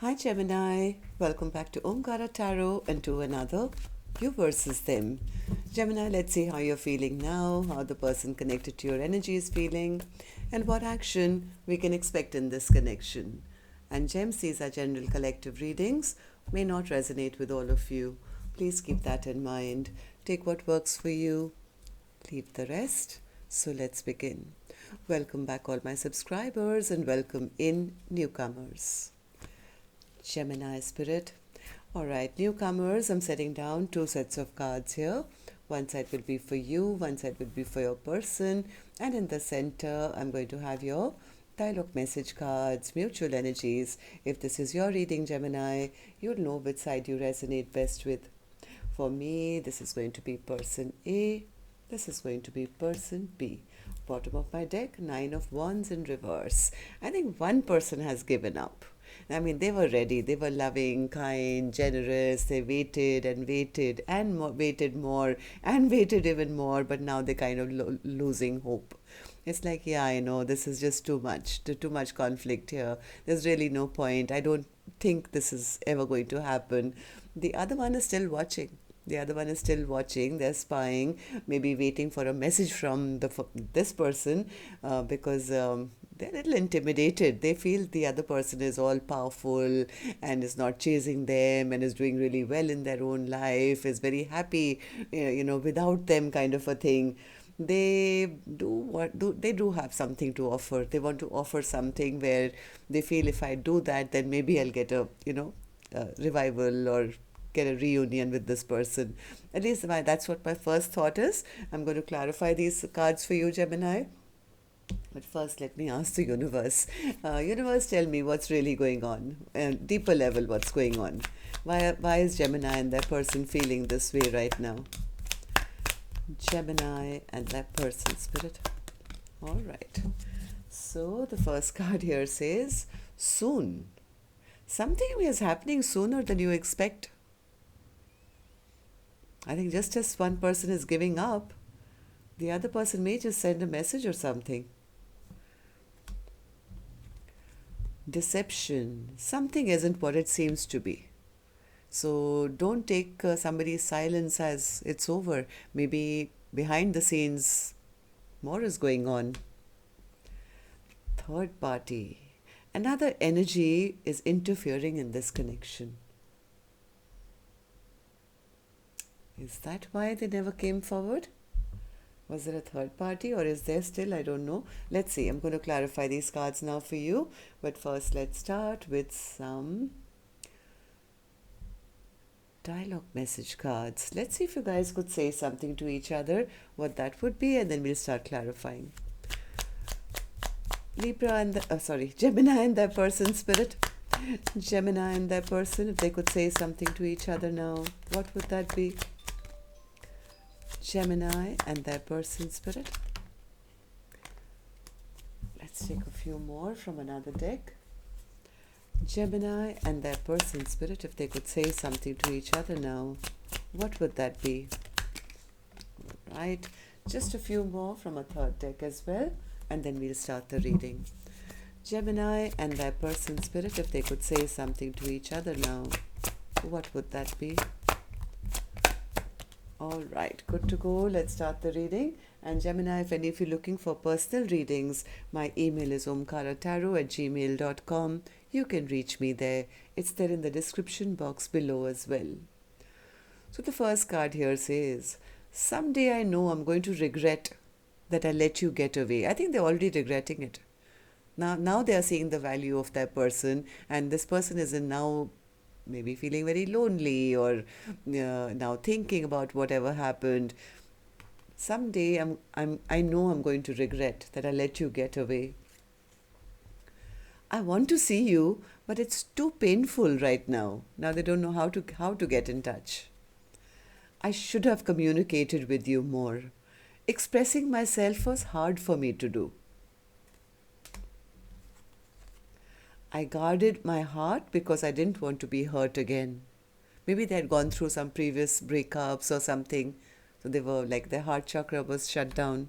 Hi Gemini, welcome back to Omkaratarot and to another You versus Them. Gemini, let's see how you're feeling now, how the person connected to your energy is feeling, and what action we can expect in this connection. And Gems, these are general collective readings, may not resonate with all of you. Please keep that in mind. Take what works for you, leave the rest. So let's begin. Welcome back, all my subscribers, and welcome in newcomers. Gemini spirit. Alright, newcomers, I'm setting down two sets of cards here. One side will be for you, one side will be for your person, and in the center, I'm going to have your dialogue message cards, mutual energies. If this is your reading, Gemini, you'll know which side you resonate best with. For me, this is going to be person A, this is going to be person B. Bottom of my deck, 9 of Wands in reverse. I think one person has given up. I mean, they were ready. They were loving, kind, generous. They waited and waited and waited more and waited even more. But now they're kind of losing hope. It's like, yeah, I know this is just too much. Too much conflict here. There's really no point. I don't think this is ever going to happen. The other one is still watching. They're spying, maybe waiting for a message from this person because they're a little intimidated. They feel the other person is all powerful and is not chasing them and is doing really well in their own life, is very happy, without them, kind of a thing. They do have something to offer. They want to offer something where they feel, if I do that, then maybe I'll get a revival or get a reunion with this person. At least that's what my first thought is. I'm going to clarify these cards for you, Gemini. But first, let me ask the universe. Universe, tell me what's really going on. Deeper level, what's going on? Why is Gemini and that person feeling this way right now? Gemini and that person, spirit. All right. So the first card here says, soon. Something is happening sooner than you expect. I think just as one person is giving up, the other person may just send a message or something. Deception. Something isn't what it seems to be. So don't take somebody's silence as it's over. Maybe behind the scenes, more is going on. Third party. Another energy is interfering in this connection. Is that why they never came forward? Was there a third party or is there still? I don't know. Let's see. I'm going to clarify these cards now for you. But first, let's start with some dialogue message cards. Let's see if you guys could say something to each other, what that would be, and then we'll start clarifying. Gemini and their person, spirit. Gemini and their person, if they could say something to each other now, what would that be? Gemini and their person, spirit. Let's take a few more from another deck. Gemini and their person, spirit, if they could say something to each other now, what would that be? All right, just a few more from a third deck as well, and then we'll start the reading. Gemini and their person, spirit, if they could say something to each other now, what would that be? All right, good to go. Let's start the reading. And Gemini, if you're looking for personal readings, my email is omkaratarot@gmail.com. You can reach me there. It's there in the description box below as well. So the first card here says, someday I know I'm going to regret that I let you get away. I think they're already regretting it. Now they are seeing the value of their person, and this person is now maybe feeling very lonely or now thinking about whatever happened. Someday I know I'm going to regret that I let you get away. I want to see you, but it's too painful right now. Now they don't know how to get in touch. I should have communicated with you more. Expressing myself was hard for me to do. I guarded my heart because I didn't want to be hurt again. Maybe they had gone through some previous breakups or something. So they were like, their heart chakra was shut down.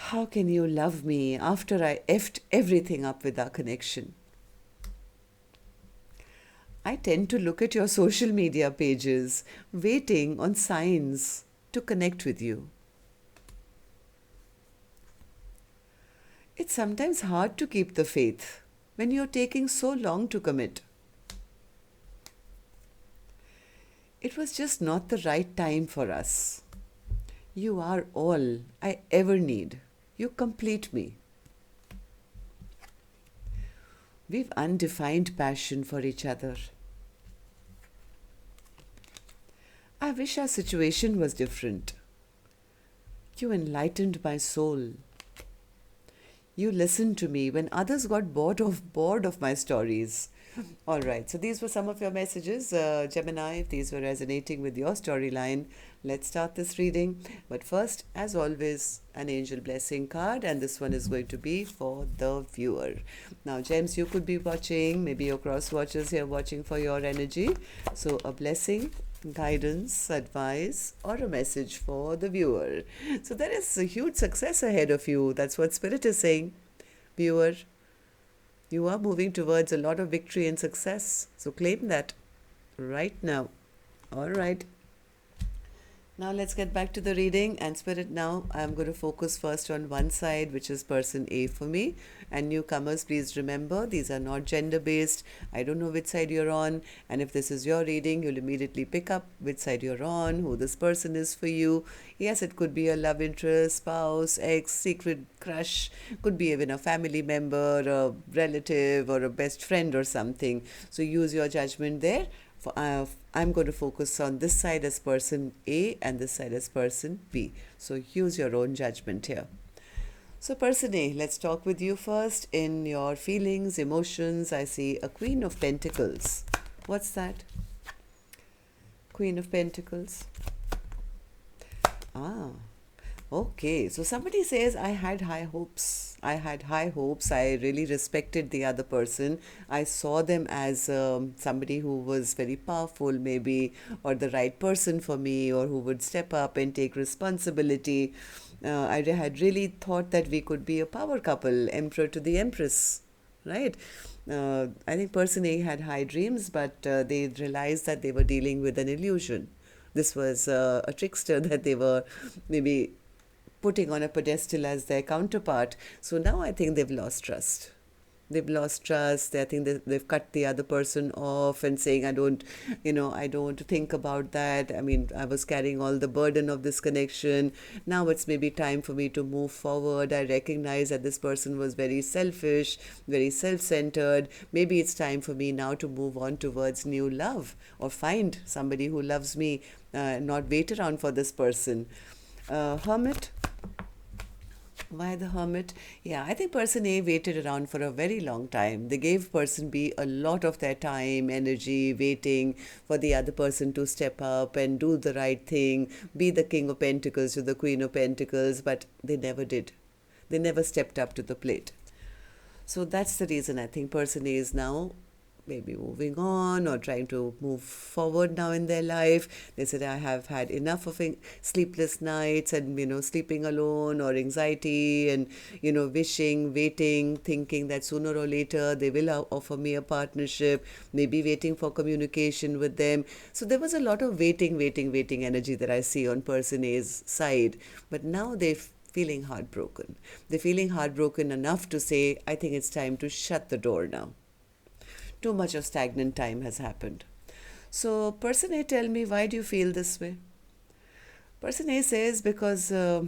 How can you love me after I effed everything up with our connection? I tend to look at your social media pages, waiting on signs to connect with you. It's sometimes hard to keep the faith when you're taking so long to commit. It was just not the right time for us. You are all I ever need. You complete me. We've undefined passion for each other. I wish our situation was different. You enlightened my soul. You listened to me when others got bored of my stories. All right, so these were some of your messages, Gemini. If these were resonating with your storyline, let's start this reading. But first, as always, an angel blessing card, and this one is going to be for the viewer. Now, Gems, you could be watching, maybe your cross watchers here watching for your energy. So, a blessing, guidance, advice, or a message for the viewer. So, there is a huge success ahead of you. That's what Spirit is saying, viewer. You are moving towards a lot of victory and success. So claim that right now. All right. Now let's get back to the reading. And Spirit, now I'm going to focus first on one side, which is person A for me. And newcomers, please remember, these are not gender-based. I don't know which side you're on. And if this is your reading, you'll immediately pick up which side you're on, who this person is for you. Yes, it could be a love interest, spouse, ex, secret crush. Could be even a family member, a relative, or a best friend or something. So use your judgment there. I'm going to focus on this side as person A and this side as person B. So use your own judgment here. So person A, let's talk with you first. In your feelings, emotions, I see a Queen of Pentacles. What's that? Queen of Pentacles. Okay, so somebody says, I had high hopes. I had high hopes. I really respected the other person. I saw them as somebody who was very powerful, maybe, or the right person for me, or who would step up and take responsibility. I had really thought that we could be a power couple, Emperor to the Empress, right? I think person A had high dreams, but they realized that they were dealing with an illusion. This was a trickster that they were maybe putting on a pedestal as their counterpart. So now I think they've lost trust. They've lost trust. I think they've cut the other person off and saying, I don't want to think about that. I mean, I was carrying all the burden of this connection. Now it's maybe time for me to move forward. I recognize that this person was very selfish, very self-centered. Maybe it's time for me now to move on towards new love or find somebody who loves me, not wait around for this person. Hermit. Why the Hermit? Yeah, I think person A waited around for a very long time. They gave person B a lot of their time, energy, waiting for the other person to step up and do the right thing, be the King of Pentacles to the Queen of Pentacles, but they never did. They never stepped up to the plate. So that's the reason I think person A is now maybe moving on or trying to move forward now in their life. They said, I have had enough of sleepless nights and, sleeping alone or anxiety and, wishing, waiting, thinking that sooner or later they will offer me a partnership, maybe waiting for communication with them. So there was a lot of waiting energy that I see on person A's side. But now they're feeling heartbroken. They're feeling heartbroken enough to say, I think it's time to shut the door now. Too much of stagnant time has happened. So person A, tell me, why do you feel this way? Person A says, because I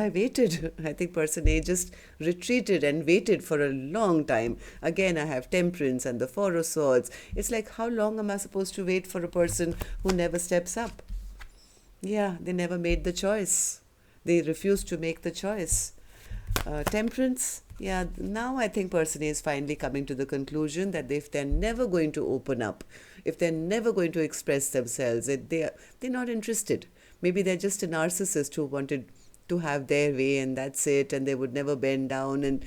waited. I think person A just retreated and waited for a long time. Again, I have Temperance and the Four of Swords. It's like, how long am I supposed to wait for a person who never steps up? Yeah, they never made the choice. They refused to make the choice. Temperance. Yeah, now I think person A is finally coming to the conclusion that if they're never going to open up, if they're never going to express themselves, they're not interested. Maybe they're just a narcissist who wanted to have their way and that's it, and they would never bend down and,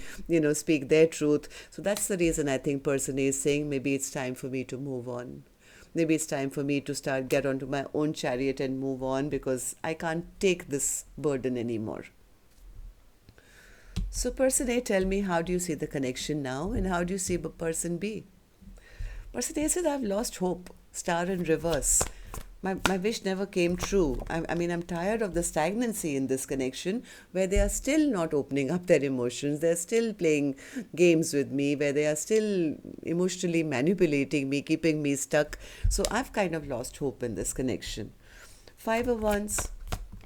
speak their truth. So that's the reason I think person A is saying maybe it's time for me to move on. Maybe it's time for me to get onto my own chariot and move on because I can't take this burden anymore. So person A, tell me, how do you see the connection now and how do you see person B? Person A says, I've lost hope. Star in reverse. My wish never came true. I mean, I'm tired of the stagnancy in this connection where they are still not opening up their emotions. They're still playing games with me, where they are still emotionally manipulating me, keeping me stuck. So I've kind of lost hope in this connection. Five of Wands.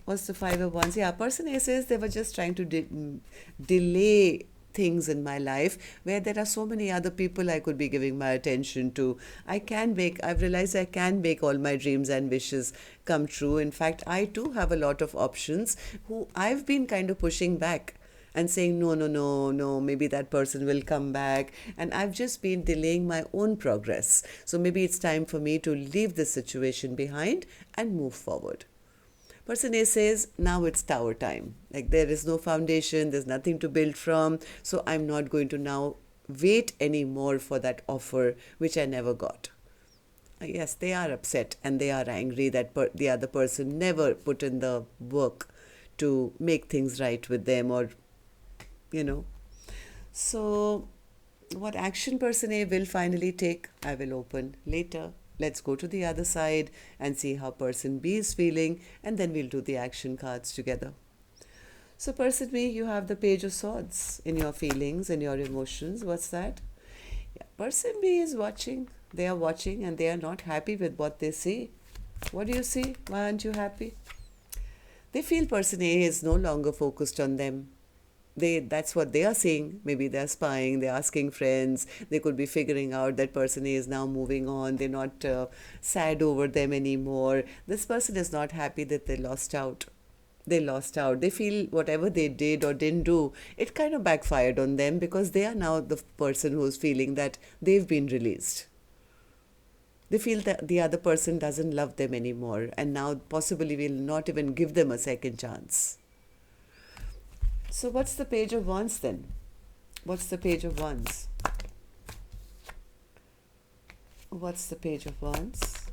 What's the Five of Wands? Yeah, person A says they were just trying to delay things in my life where there are so many other people I could be giving my attention to. I've realized I can make all my dreams and wishes come true. In fact, I too have a lot of options who I've been kind of pushing back and saying, no, no, no, no, maybe that person will come back. And I've just been delaying my own progress. So maybe it's time for me to leave this situation behind and move forward. Person A says, now it's tower time. Like there is no foundation, there's nothing to build from. So I'm not going to now wait anymore for that offer, which I never got. Yes, they are upset and they are angry that the other person never put in the work to make things right with them, or, you know. So what action person A will finally take, I will open later. Let's go to the other side and see how person B is feeling, and then we'll do the action cards together. So person B, you have the Page of Swords in your feelings and your emotions. What's that? Yeah, person B is watching. They are watching and they are not happy with what they see. What do you see? Why aren't you happy? They feel person A is no longer focused on them. That's what they are saying. Maybe they're spying, they're asking friends, they could be figuring out that person A is now moving on, they're not sad over them anymore. This person is not happy that they lost out. They feel whatever they did or didn't do, it kind of backfired on them, because they are now the person who's feeling that they've been released. They feel that the other person doesn't love them anymore, and now possibly will not even give them a second chance. So what's the Page of Wands then? What's the Page of Wands? What's the Page of Wands?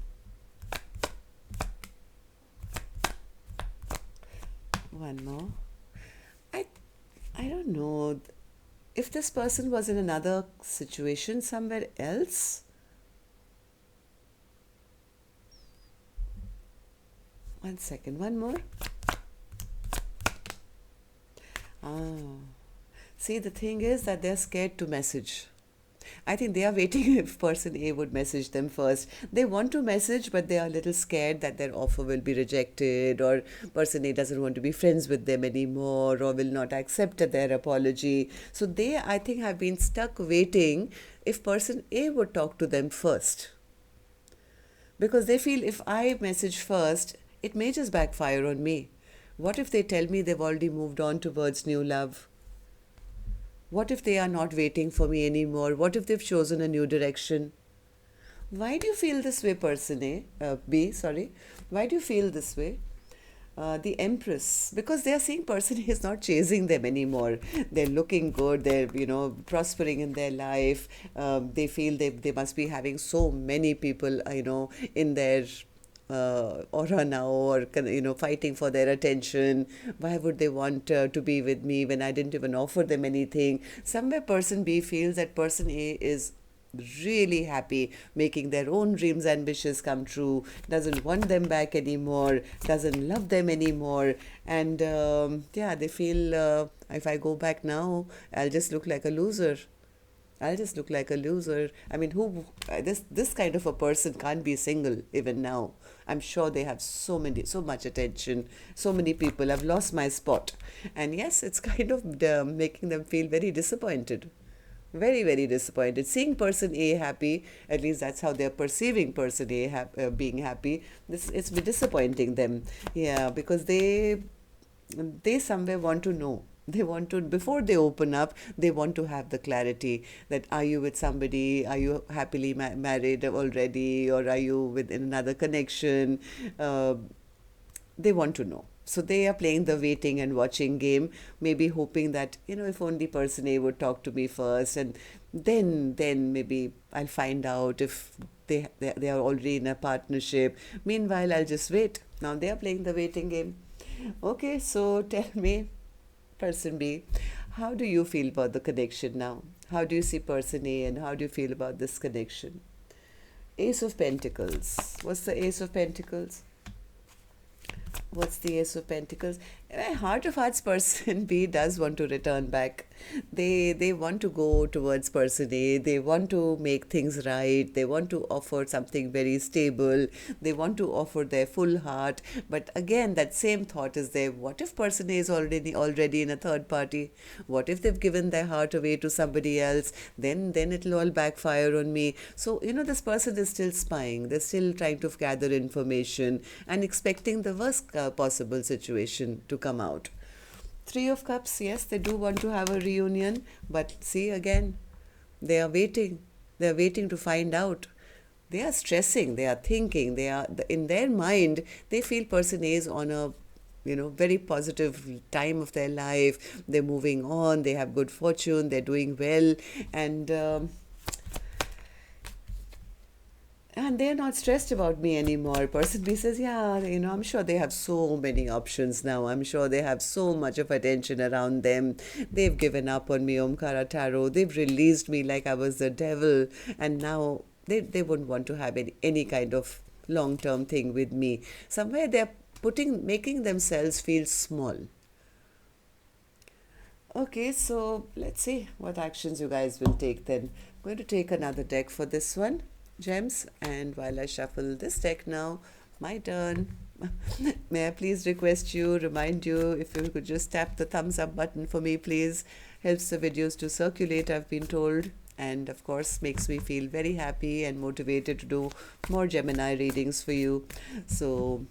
One more. I don't know. If this person was in another situation somewhere else. One second. One more. See, the thing is that they're scared to message. I think they are waiting if person A would message them first. They want to message, but they are a little scared that their offer will be rejected, or person A doesn't want to be friends with them anymore, or will not accept their apology. So they, I think, have been stuck waiting if person A would talk to them first. Because they feel if I message first, it may just backfire on me. What if they tell me they've already moved on towards new love? What if they are not waiting for me anymore? What if they've chosen a new direction? Why do you feel this way, person A? B, sorry. Why do you feel this way? The Empress, because they are seeing person A is not chasing them anymore. They're looking good. They're, prospering in their life. They feel they must be having so many people, in their aura now, or fighting for their attention. Why would they want to be with me when I didn't even offer them anything? Somewhere person B feels that person A is really happy making their own dreams and wishes come true, doesn't want them back anymore, doesn't love them anymore, and they feel if I go back now, I'll just look like a loser. I mean, this kind of a person can't be single even now. I'm sure they have so much attention, so many people. I've lost my spot. And yes, it's kind of making them feel very disappointed. Very, very disappointed. Seeing person A happy, at least that's how they're perceiving person A being happy. It's disappointing them. Yeah, because they somewhere want to know. They want to, before they open up, they want to have the clarity that are you with somebody, are you happily married already, or are you in another connection? They want to know. So they are playing the waiting and watching game, maybe hoping that, if only person A would talk to me first, and then maybe I'll find out if they are already in a partnership. Meanwhile, I'll just wait. Now they are playing the waiting game. Okay, so tell me, person B, how do you feel about the connection now? How do you see person A, and how do you feel about this connection? Ace of Pentacles. What's the Ace of Pentacles? What's the Ace of Pentacles? A heart of hearts person B does want to return back. They want to go towards person A. They want to make things right. They want to offer something very stable. They want to offer their full heart. But again, that same thought is there. What if person A is already in a third party? What if they've given their heart away to somebody else? Then it'll all backfire on me. So, this person is still spying. They're still trying to gather information and expecting the worst possible situation to come out. Three of Cups, yes, they do want to have a reunion, but see again, they are waiting. They are waiting to find out. They are stressing, they are thinking, they are in their mind, they feel person A is on a very positive time of their life. They're moving on, they have good fortune, they're doing well, and they're not stressed about me anymore. Person B says, yeah, I'm sure they have so many options now. I'm sure they have so much of attention around them. They've given up on me, Omkaratarot. They've released me like I was the devil. And now they wouldn't want to have any kind of long-term thing with me. Somewhere they're making themselves feel small. Okay, so let's see what actions you guys will take then. I'm going to take another deck for this one. Gems, and while I shuffle this deck now, my turn. May I please remind you, if you could just tap the thumbs up button for me, please. Helps the videos to circulate, I've been told, and of course makes me feel very happy and motivated to do more Gemini readings for you. So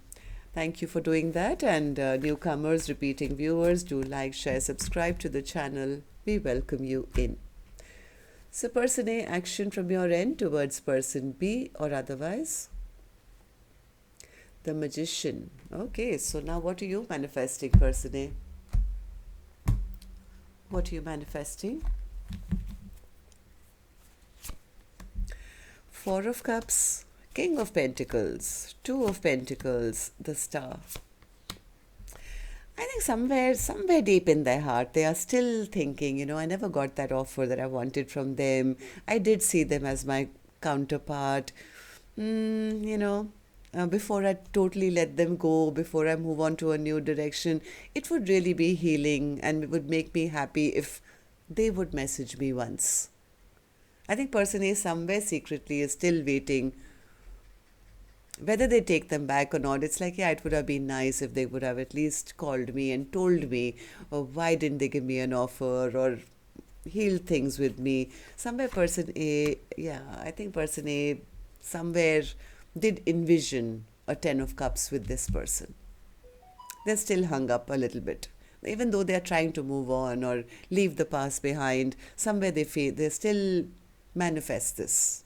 thank you for doing that, and newcomers, repeating viewers, do like, share, subscribe to the channel. We welcome you in. So person A, action from your end towards person B or otherwise. The Magician. Okay, so now what are you manifesting, person A? What are you manifesting? Four of Cups, King of Pentacles, Two of Pentacles, the Star. I think somewhere deep in their heart, they are still thinking, I never got that offer that I wanted from them. I did see them as my counterpart. Before I totally let them go, before I move on to a new direction, it would really be healing and it would make me happy if they would message me once. I think person A somewhere secretly is still waiting. Whether they take them back or not, it's like, yeah, it would have been nice if they would have at least called me and told me, or why didn't they give me an offer, or heal things with me. Somewhere person A, I think person A somewhere did envision a Ten of Cups with this person. They're still hung up a little bit. Even though they're trying to move on or leave the past behind, somewhere they feel they still manifest this.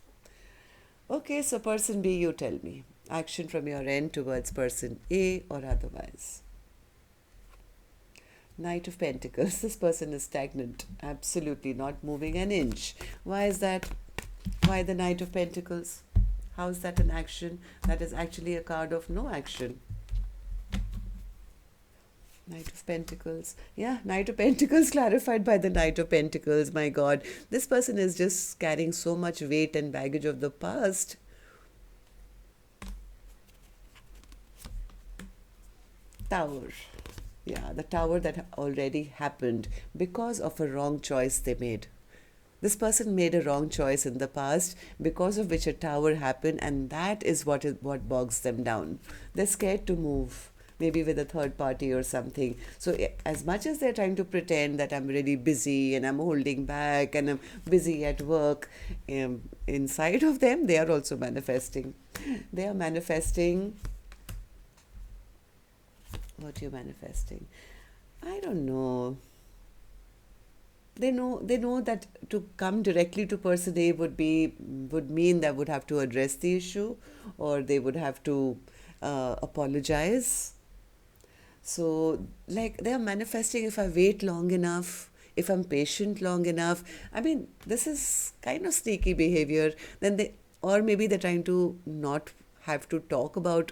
Okay, so person B, you tell me. Action from your end towards person A or otherwise. Knight of Pentacles. This person is stagnant. Absolutely not moving an inch. Why is that? Why the Knight of Pentacles? How is that an action? That is actually a card of no action. Knight of Pentacles. Yeah, Knight of Pentacles clarified by the Knight of Pentacles. My God, this person is just carrying so much weight and baggage of the past. Tower. Yeah, the Tower that already happened because of a wrong choice they made. This person made a wrong choice in the past, because of which a Tower happened, and that is what bogs them down. They're scared to move, maybe with a third party or something. So as much as they're trying to pretend that I'm really busy and I'm holding back and I'm busy at work, inside of them, they are also manifesting. They are manifesting. What are you manifesting? I don't know. They know that to come directly to person A would mean they would have to address the issue, or they would have to apologize. So like they are manifesting, if I wait long enough, if I'm patient long enough. I mean, this is kind of sneaky behavior. Or maybe they're trying to not have to talk about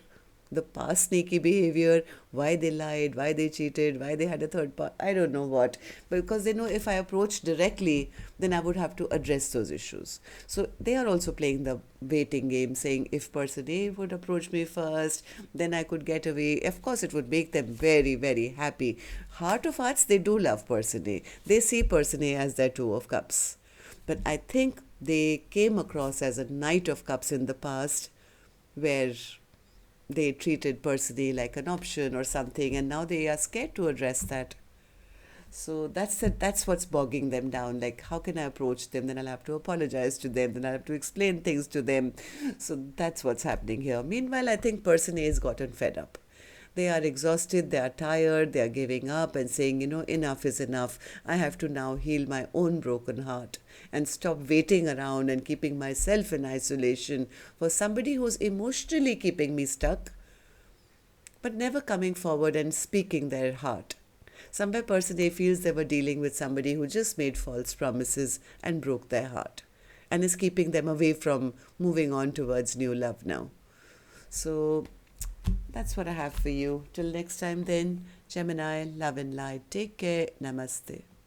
the past sneaky behavior, why they lied, why they cheated, why they had a third part, I don't know what. Because they know if I approach directly, then I would have to address those issues. So they are also playing the waiting game, saying if person A would approach me first, then I could get away. Of course, it would make them very, very happy. Heart of hearts, they do love person A. They see person A as their Two of Cups. But I think they came across as a Knight of Cups in the past, where they treated person A like an option or something, and now they are scared to address that. So that's what's bogging them down. Like, how can I approach them? Then I'll have to apologize to them. Then I'll have to explain things to them. So that's what's happening here. Meanwhile, I think person A has gotten fed up. They are exhausted, they are tired, they are giving up and saying, enough is enough. I have to now heal my own broken heart and stop waiting around and keeping myself in isolation for somebody who's emotionally keeping me stuck, but never coming forward and speaking their heart. Somewhere person A feels they were dealing with somebody who just made false promises and broke their heart and is keeping them away from moving on towards new love now. So that's what I have for you. Till next time then, Gemini, love and light. Take care. Namaste.